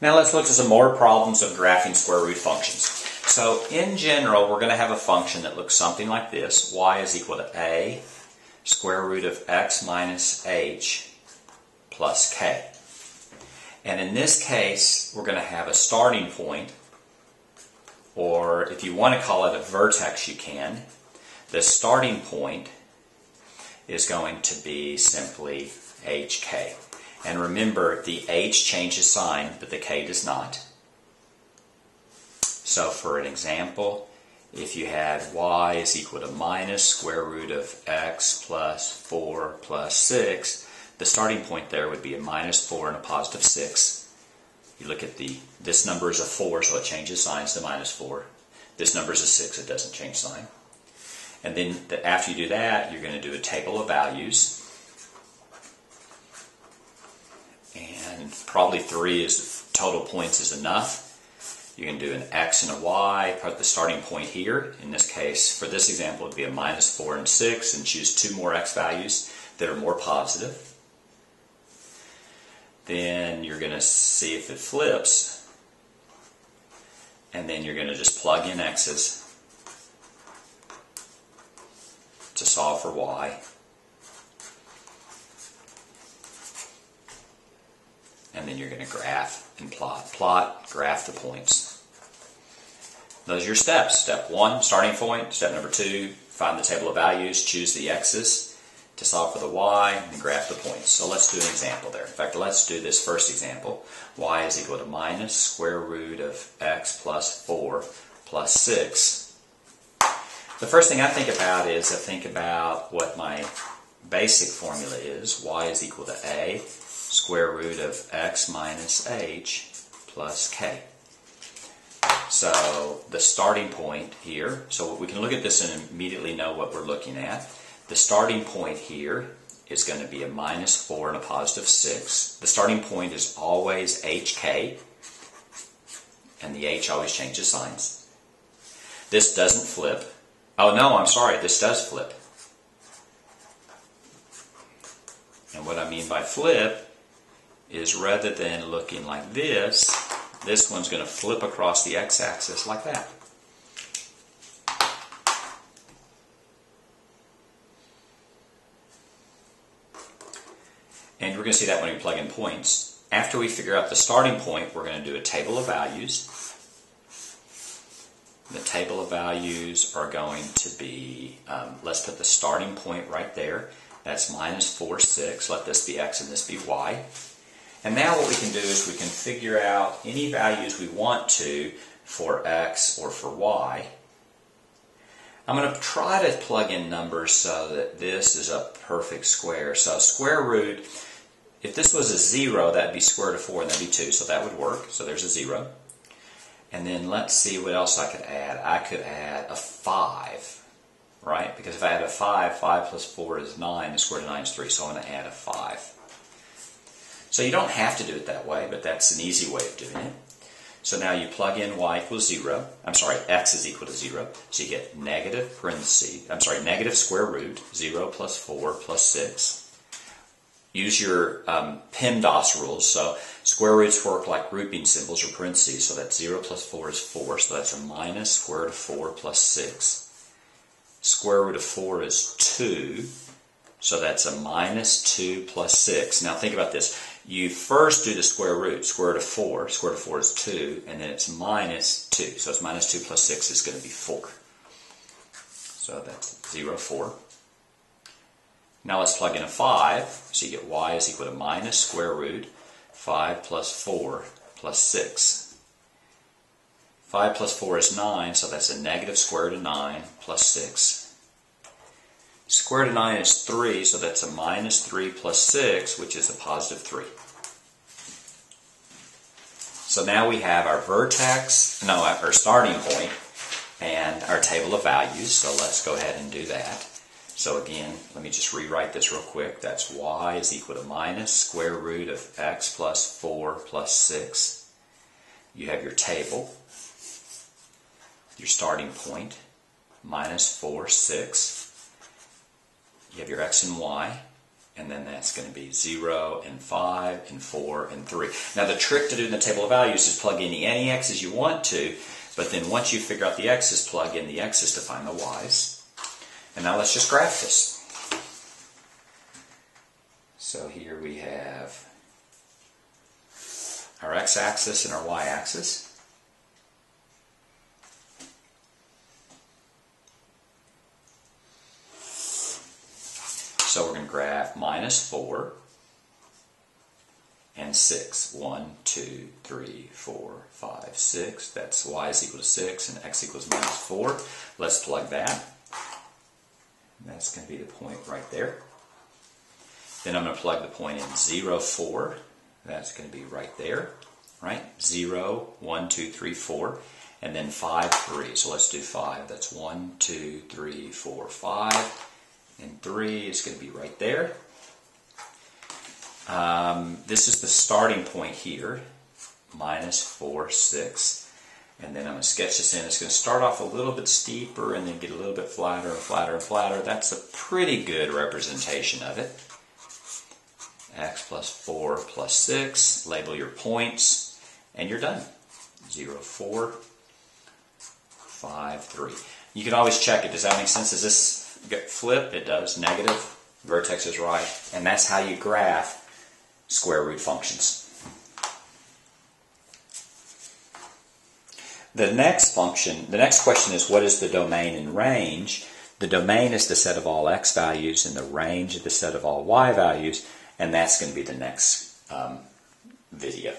Now let's look at some more problems of graphing square root functions. So in general, we're going to have a function that looks something like this. Y is equal to a square root of x minus h plus k. And in this case, we're going to have a starting point, or if you want to call it a vertex, you can. The starting point is going to be simply hk. And remember, the h changes sign, but the k does not. So for an example, if you had y is equal to minus square root of x plus 4 plus 6, the starting point there would be a minus 4 and a positive 6. You look at this number is a 4, so it changes signs to minus 4. This number is a 6, it doesn't change sign. And then after you do that, you're going to do a table of values. And probably 3 is total points is enough. You can do an x and a y, put the starting point here. In this case, for this example, it would be a minus 4 and 6, and choose 2 more x values that are more positive. Then you're going to see if it flips, and then you're going to just plug in x's to solve for y. And then you're going to graph and plot, graph the points. Those are your steps. Step 1, starting point. Step number 2, find the table of values, choose the x's to solve for the y, and graph the points. So let's do an example there. In fact, let's do this first example. Y is equal to minus square root of x plus 4 plus 6. The first thing I think about is I think about what my basic formula is. Y is equal to a square root of x minus h plus k. So the starting point here, so we can look at this and immediately know what we're looking at. The starting point here is going to be a minus 4 and a positive 6. The starting point is always hk, and the h always changes signs. This doesn't flip. Oh no, I'm sorry, this does flip. And what I mean by flip is rather than looking like this one's going to flip across the x-axis like that. And we're going to see that when we plug in points. After we figure out the starting point, we're going to do a table of values. The table of values are going to be, let's put the starting point right there. That's minus 4, 6. Let this be x and this be y. And now what we can do is we can figure out any values we want to for x or for y. I'm going to try to plug in numbers so that this is a perfect square. So square root, if this was a 0, that would be square root of 4, and that would be 2, so that would work. So there's a 0. And then let's see what else I could add. I could add a 5, right? Because if I add a 5, 5 plus 4 is 9, and square root of 9 is 3, so I'm going to add a 5. So you don't have to do it that way, but that's an easy way of doing it. So now you plug in y equals 0. I'm sorry, x is equal to 0. So you get negative square root, 0 plus 4 plus 6. Use your PEMDAS rules. So square roots work like grouping symbols or parentheses. So that 0 plus 4 is 4. So that's a minus square root of 4 plus 6. Square root of 4 is 2. So that's a minus 2 plus 6. Now think about this. You first do the square root. Square root of 4. Square root of 4 is 2. And then it's minus 2. So it's minus 2 plus 6 is going to be 4. So that's 0, 4. Now let's plug in a 5. So you get y is equal to minus square root 5 plus 4 plus 6. 5 plus 4 is 9. So that's a negative square root of 9 plus 6. Square root of 9 is 3, so that's a minus 3 plus 6, which is a positive 3. So now we have our our starting point, and our table of values. So let's go ahead and do that. So again, let me just rewrite this real quick. That's y is equal to minus square root of x plus 4 plus 6. You have your table, your starting point, minus 4, 6. You have your x and y. and then that's going to be 0 and 5 and 4 and 3. Now the trick to do in the table of values is plug in any x's you want to, but then once you figure out the x's, plug in the x's to find the y's. And now let's just graph this. So here we have our x-axis and our y-axis. So we're going to graph minus 4 and 6. 1, 2, 3, 4, 5, 6. That's y is equal to 6 and x equals minus 4. Let's plug that. That's going to be the point right there. Then I'm going to plug the point in 0, 4. That's going to be right there. Right? 0, 1, 2, 3, 4. And then 5, 3. So let's do 5. That's 1, 2, 3, 4, 5. And 3 is going to be right there. This is the starting point here, minus 4, 6. And then I'm going to sketch this in. It's going to start off a little bit steeper and then get a little bit flatter and flatter and flatter. That's a pretty good representation of it. X plus 4 plus 6. Label your points, and you're done. 0, 4, 5, 3. You can always check it. Does that make sense? Does this flip? It does. Negative. Vertex is right. And that's how you graph square root functions. The next question is, what is the domain and range? The domain is the set of all x values, and the range is the set of all y values, and that's going to be the next video.